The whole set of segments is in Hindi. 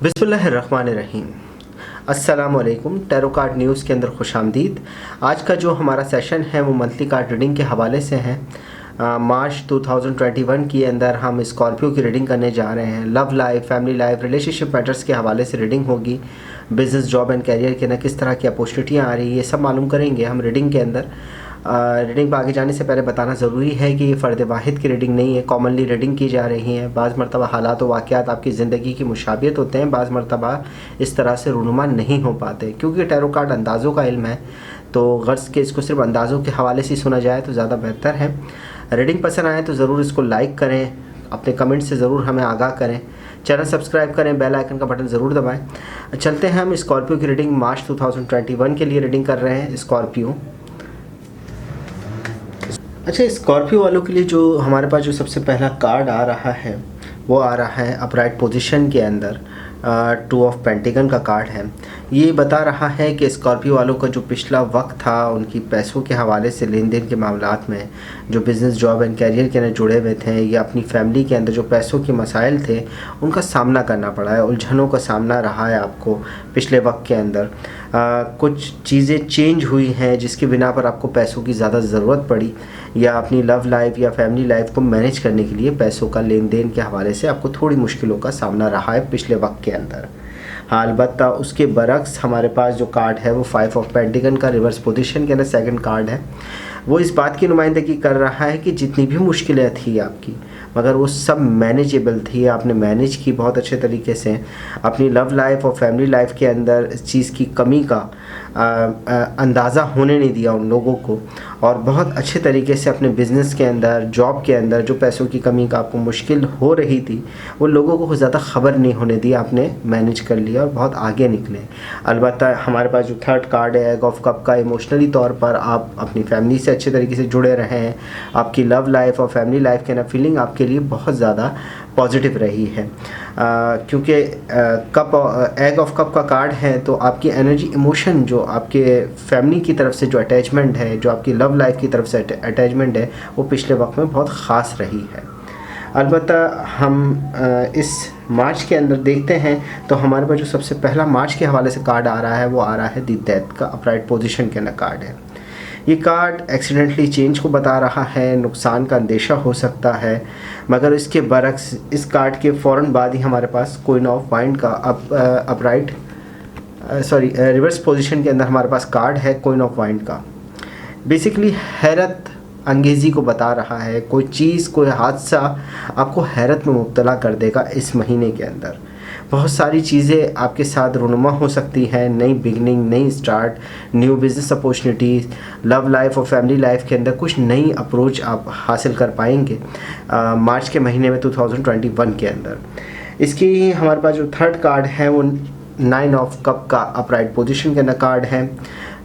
बिस्मिल्लाहिर्रहमानिर्रहीम। अस्सलामुअलैकुम। टैरो कार्ड न्यूज़ के अंदर खुशामदीद। आज का जो हमारा सेशन है वो मंथली कार्ड रीडिंग के हवाले से है। मार्च 2021 के अंदर हम स्कॉर्पियो की रीडिंग करने जा रहे हैं। Love life, family life, relationship matters के हवाले से रीडिंग होगी। बिज़नेस, जॉब एंड करियर के ना किस तरह की अपॉर्चुनिटियाँ आ रही है, ये सब मालूम करेंगे हम रीडिंग के अंदर। रीडिंग पर आगे जाने से पहले बताना ज़रूरी है कि ये फ़र्द वाहिद की रीडिंग नहीं है, कॉमनली रीडिंग की जा रही है। बाज़ मरतबा हालात व वाक़यात आपकी ज़िंदगी की मुशाबियत होते हैं, बाज़ मरतबा इस तरह से रूनुमा नहीं हो पाते। क्योंकि टैरो कार्ड अंदाज़ों का इल्म है, तो गर्ज़ के इसको सिर्फ अंदाज़ों के हवाले से सुना जाए तो ज़्यादा बेहतर है। रीडिंग पसंद आए तो ज़रूर इसको लाइक करें, अपने कमेंट से ज़रूर हमें आगाह करें, चैनल सब्सक्राइब करें, बेल आइकन का बटन ज़रूर दबाएं। चलते हैं हम स्कॉर्पियो की रीडिंग मार्च 2021 के लिए रीडिंग कर रहे हैं। स्कॉर्पियो, अच्छा, स्कॉर्पियो वालों के लिए जो हमारे पास जो सबसे पहला कार्ड आ रहा है वो आ रहा है अपराइट पोजीशन के अंदर। 2 ऑफ पेंटिकल का कार्ड है। ये बता रहा है कि स्कॉर्पियो वालों का जो पिछला वक्त था उनकी पैसों के हवाले से लेन देन के मामलात में, जो बिज़नेस, जॉब एंड करियर के अंदर जुड़े हुए थे, या अपनी फैमिली के अंदर जो पैसों के मसाइल थे उनका सामना करना पड़ा है, उलझनों का सामना रहा है आपको पिछले वक्त के अंदर। कुछ चीज़ें चेंज हुई हैं जिसकी बिना पर आपको पैसों की ज़्यादा ज़रूरत पड़ी, या अपनी लव लाइफ या फैमिली लाइफ को मैनेज करने के लिए पैसों का लेन देन के हवाले से आपको थोड़ी मुश्किलों का सामना रहा है पिछले वक्त के अंदर। हाँ, अलबत्ता उसके बरक्स हमारे पास जो कार्ड है वो 5 ऑफ पेंटिकल का रिवर्स पोजीशन के अंदर सेकंड कार्ड है। वो इस बात की नुमाइंदगी कर रहा है कि जितनी भी मुश्किलें थी आपकी, मगर वो सब मैनेजेबल थी, आपने मैनेज की बहुत अच्छे तरीके से। अपनी लव लाइफ और फैमिली लाइफ के अंदर इस चीज़ की कमी का अंदाज़ा होने नहीं दिया उन लोगों को, और बहुत अच्छे तरीके से अपने बिज़नेस के अंदर, जॉब के अंदर जो पैसों की कमी का आपको मुश्किल हो रही थी वो लोगों को ज़्यादा ख़बर नहीं होने दी, आपने मैनेज कर लिया और बहुत आगे निकले। अलबत्ता हमारे पास जो थर्ड कार्ड है एग ऑफ कप का, इमोशनली तौर पर आप अपनी फैमिली से अच्छे तरीके से जुड़े रहे हैं। आपकी लव लाइफ और फैमिली लाइफ के ना फीलिंग आपके लिए बहुत ज़्यादा पॉजिटिव रही है। क्योंकि कप, एग ऑफ कप का कार्ड है, तो आपकी एनर्जी, इमोशन, जो आपके फैमिली की तरफ से जो अटैचमेंट है, जो आपकी लव लाइफ की तरफ से अटैचमेंट है, वो पिछले वक्त में बहुत ख़ास रही है। अलबत्ता हम इस मार्च के अंदर देखते हैं तो हमारे पास जो सबसे पहला मार्च के हवाले से कार्ड आ रहा है वो आ रहा है दी डेथ का, अपराइट पोजीशन के अंदर कार्ड है। ये कार्ड एक्सीडेंटली चेंज को बता रहा है, नुकसान का अंदेशा हो सकता है, मगर इसके बरक्स इस कार्ड के फ़ौरन बाद ही हमारे पास क्वीन ऑफ वाइंड का अपराइट रिवर्स पोजीशन के अंदर हमारे पास कार्ड है क्वीन ऑफ वाइंड का। बेसिकली हैरत अंगेज़ी को बता रहा है। कोई चीज़, कोई हादसा आपको हैरत में मुब्तला कर देगा इस महीने के अंदर। बहुत सारी चीज़ें आपके साथ रूनुमा हो सकती हैं, नई बिगनिंग, नई start, new business opportunities, love life और फैमिली लाइफ के अंदर कुछ नई अप्रोच आप हासिल कर पाएंगे मार्च के महीने में 2021 के अंदर। इसकी हमारे पास जो थर्ड कार्ड है वो 9 ऑफ कप का अपराइट पोजीशन के अंदर कार्ड है।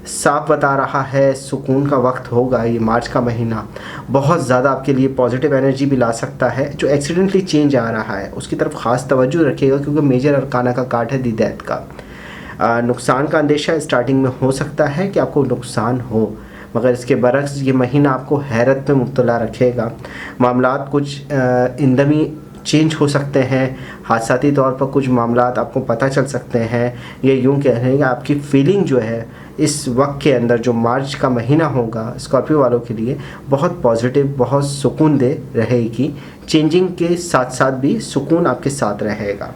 साफ बता रहा है सुकून का वक्त होगा ये मार्च का महीना, बहुत ज़्यादा आपके लिए पॉजिटिव एनर्जी भी ला सकता है। जो एक्सीडेंटली चेंज आ रहा है उसकी तरफ ख़ास तवज्जो रखिएगा, क्योंकि मेजर अरकाना का कार्ड है दी डेथ का। नुकसान का अंदेशा स्टार्टिंग में हो सकता है कि आपको नुकसान हो, मगर इसके बरक्स ये महीना आपको हैरत में मुब्तला रखेगा। मामलात कुछ इंदमी चेंज हो सकते हैं, हादसाती तौर पर कुछ मामलात आपको पता चल सकते हैं। ये यूँ कह रहे हैं कि आपकी फीलिंग जो है इस वक्त के अंदर, जो मार्च का महीना होगा स्कॉर्पियो वालों के लिए, बहुत पॉजिटिव, बहुत सुकून दे रहेगी। चेंजिंग के साथ साथ भी सुकून आपके साथ रहेगा।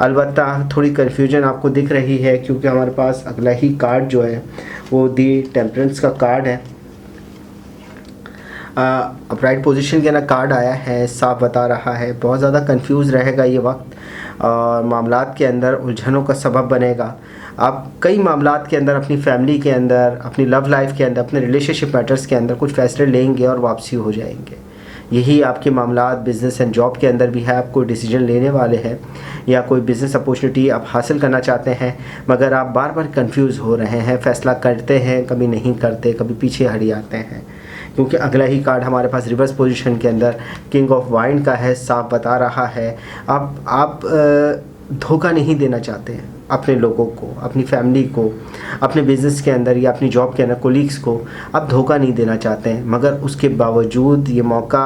अलबत्ता थोड़ी कन्फ्यूजन आपको दिख रही है, क्योंकि हमारे पास अगला ही कार्ड जो है वो दी टेम्परेंस का कार्ड है। अपराइट पोजीशन के ना कार्ड आया है, साफ बता रहा है बहुत ज़्यादा कंफ्यूज रहेगा ये वक्त, और मामलात के अंदर उलझनों का सबब बनेगा। आप कई मामलात के अंदर, अपनी फैमिली के अंदर, अपनी लव लाइफ के अंदर, अपने रिलेशनशिप मैटर्स के अंदर कुछ फ़ैसले लेंगे और वापसी हो जाएंगे। यही आपके मामलात बिज़नेस एंड जॉब के अंदर भी है। आप कोई डिसीजन लेने वाले हैं या कोई बिज़नेस अपॉर्चुनिटी आप हासिल करना चाहते हैं, मगर आप बार बार कंफ्यूज हो रहे हैं, फ़ैसला करते हैं, कभी नहीं करते, कभी पीछे हट जाते हैं। क्योंकि अगला ही कार्ड हमारे पास रिवर्स पोजीशन के अंदर किंग ऑफ वाइंड का है, साफ बता रहा है आप धोखा नहीं देना चाहते हैं अपने लोगों को, अपनी फैमिली को, अपने बिज़नेस के अंदर या अपनी जॉब के अंदर कोलीग्स को आप धोखा नहीं देना चाहते हैं, मगर उसके बावजूद ये मौका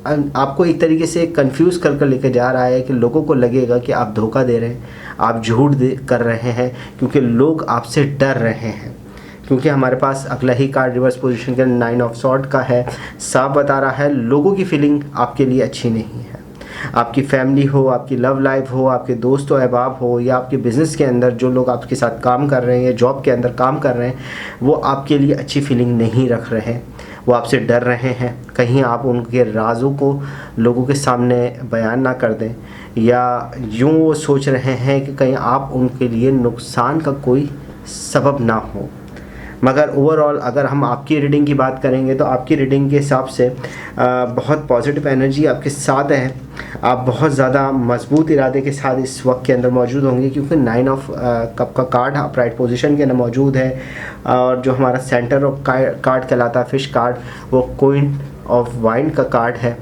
आपको एक तरीके से कंफ्यूज कर लेके जा रहा है कि लोगों को लगेगा कि आप धोखा दे रहे हैं, आप झूठ कर रहे हैं, क्योंकि लोग आपसे डर रहे हैं। क्योंकि हमारे पास अगला ही कार्ड रिवर्स पोजीशन के 9 ऑफ सॉर्ड का है, साफ बता रहा है लोगों की फीलिंग आपके लिए अच्छी नहीं है। आपकी फैमिली हो, आपकी लव लाइफ हो, आपके दोस्त व अहबाब हो, या आपके बिज़नेस के अंदर जो लोग आपके साथ काम कर रहे हैं या जॉब के अंदर काम कर रहे हैं, वो आपके लिए अच्छी फीलिंग नहीं रख रहे हैं, वो आपसे डर रहे हैं। कहीं आप उनके राज़ों को लोगों के सामने बयान ना कर दें, या यूँ वो सोच रहे हैं कि कहीं आप उनके लिए नुकसान का कोई सबब ना हो। मगर ओवरऑल अगर हम आपकी रीडिंग की बात करेंगे तो आपकी रीडिंग के हिसाब से बहुत पॉजिटिव एनर्जी आपके साथ है। आप बहुत ज़्यादा मजबूत इरादे के साथ इस वक्त के अंदर मौजूद होंगे, क्योंकि 9 ऑफ कप का कार्ड अपराइट पोजीशन के अंदर मौजूद है। और जो हमारा सेंटर ऑफ कार्ड कहलाता है फिश कार्ड, वो क्वीन ऑफ वाइन का कार्ड है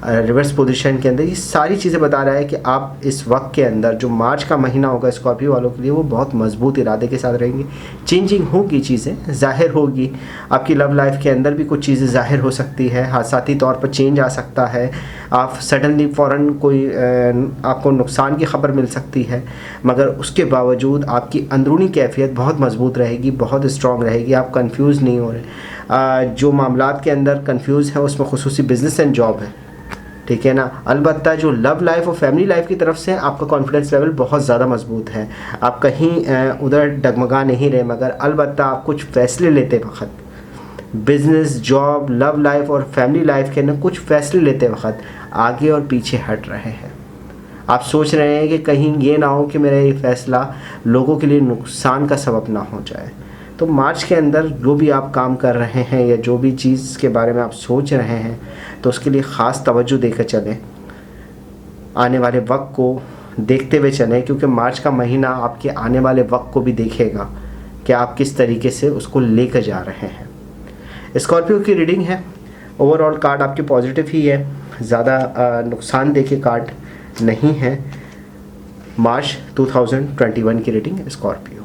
रिवर्स पोजीशन के अंदर। ये सारी चीज़ें बता रहा है कि आप इस वक्त के अंदर जो मार्च का महीना होगा स्कॉर्पियो वालों के लिए, वो बहुत मजबूत इरादे के साथ रहेंगे। चेंजिंग होगी, चीज़ें ज़ाहिर होगी। आपकी लव लाइफ के अंदर भी कुछ चीज़ें ज़ाहिर हो सकती है, हादसाती तौर पर चेंज आ सकता है। आप सडनली फ़ौरन कोई आपको नुकसान की खबर मिल सकती है, मगर उसके बावजूद आपकी अंदरूनी कैफियत बहुत मजबूत रहेगी, बहुत स्ट्रॉन्ग रहेगी। आप कंफ्यूज नहीं हो रहे। जो मामलात के अंदर कंफ्यूज हैं उसमें खुसूसी बिज़नेस एंड जॉब है, ठीक है ना। अलबत्ता जो लव लाइफ और फैमिली लाइफ की तरफ से आपका कॉन्फिडेंस लेवल बहुत ज़्यादा मजबूत है। आप कहीं उधर डगमगा नहीं रहे, मगर अलबत्ता आप कुछ फ़ैसले लेते वक्त, बिज़नेस, जॉब, लव लाइफ और फैमिली लाइफ के अंदर कुछ फ़ैसले लेते वक्त आगे और पीछे हट रहे हैं। आप सोच रहे हैं कि कहीं ये ना हो कि मेरा ये फ़ैसला लोगों के लिए नुकसान का सबब ना हो जाए। तो मार्च के अंदर जो भी आप काम कर रहे हैं या जो भी चीज़ के बारे में आप सोच रहे हैं, तो उसके लिए ख़ास तवज्जो देकर चलें, आने वाले वक्त को देखते हुए चलें, क्योंकि मार्च का महीना आपके आने वाले वक्त को भी देखेगा कि आप किस तरीके से उसको लेकर जा रहे हैं। स्कॉर्पियो की रीडिंग है, ओवरऑल कार्ड आपके पॉजिटिव ही है, ज़्यादा नुकसान देके कार्ड नहीं है। मार्च 2021 की रीडिंग स्कॉर्पियो।